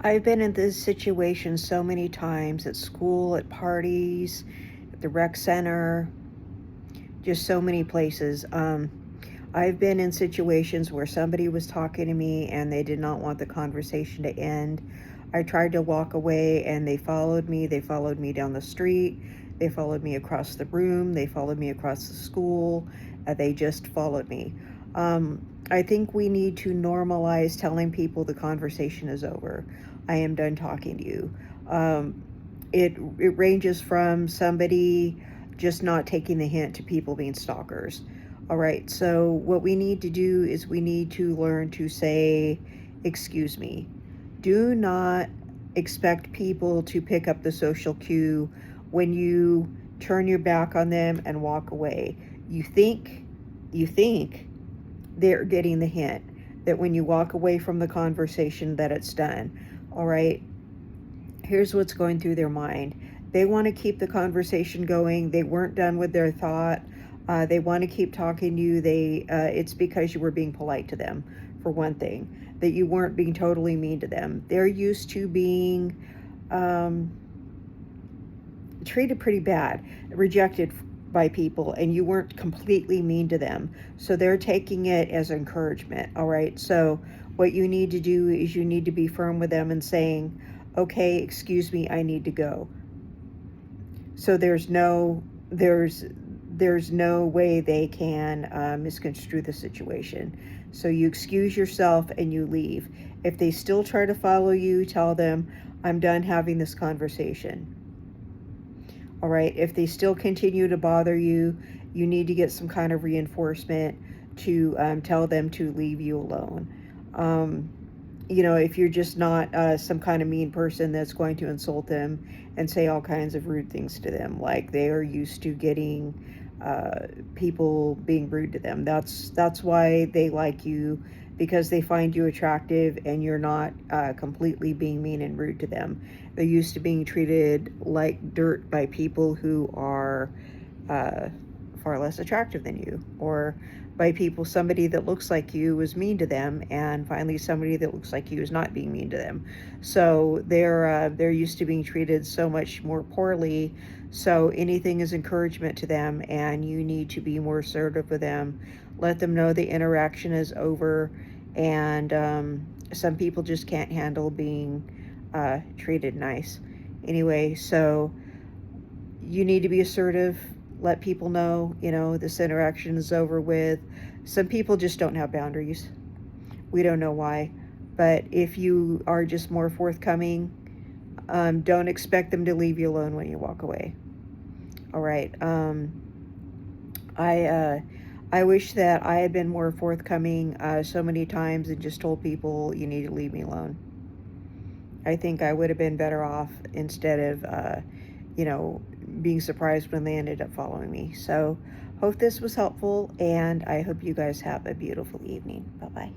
I've been in this situation so many times at school, at parties, at the rec center, just so many places. I've been in situations where somebody was talking to me and they did not want the conversation to end. I tried to walk away and they followed me. They followed me down the street. They followed me across the room. They followed me across the school. They just followed me. I think we need to normalize telling people the conversation is over. I am done talking to you. Um, it ranges from somebody just not taking the hint to people being stalkers. All right, so what we need to do is we need to learn to say, excuse me. Do not expect people to pick up the social cue when you turn your back on them and walk away. You think they're getting the hint that when you walk away from the conversation that it's done. All right, here's what's going through their mind. They want to keep the conversation going. They weren't done with their thought. They want to keep talking to you. It's because you were being polite to them, for one thing, that you weren't being totally mean to them. They're used to being um, treated pretty bad, rejected by people, and you weren't completely mean to them. So they're taking it as encouragement. All right. So what you need to do is you need to be firm with them and saying, okay, excuse me, I need to go. So there's no way they can misconstrue the situation. So you excuse yourself and you leave. If they still try to follow you, tell them, I'm done having this conversation. All right, if they still continue to bother you, you need to get some kind of reinforcement to tell them to leave you alone. Um, if you're just not some kind of mean person that's going to insult them and say all kinds of rude things to them, like they are used to getting people being rude to them. That's why they like you, because they find you attractive and you're not completely being mean and rude to them. They're used to being treated like dirt by people who are uh, far less attractive than you, or by people, somebody that looks like you was mean to them, and finally somebody that looks like you is not being mean to them. So they're used to being treated so much more poorly. So anything is encouragement to them, and you need to be more assertive with them. Let them know the interaction is over, and some people just can't handle being treated nice. Anyway, so you need to be assertive. Let people know, this interaction is over with. Some people just don't have boundaries. We don't know why. But if you are just more forthcoming, don't expect them to leave you alone when you walk away. All right. I wish that I had been more forthcoming so many times and just told people, you need to leave me alone. I think I would have been better off instead of, being surprised when they ended up following me. So, hope this was helpful, and I hope you guys have a beautiful evening. Bye bye.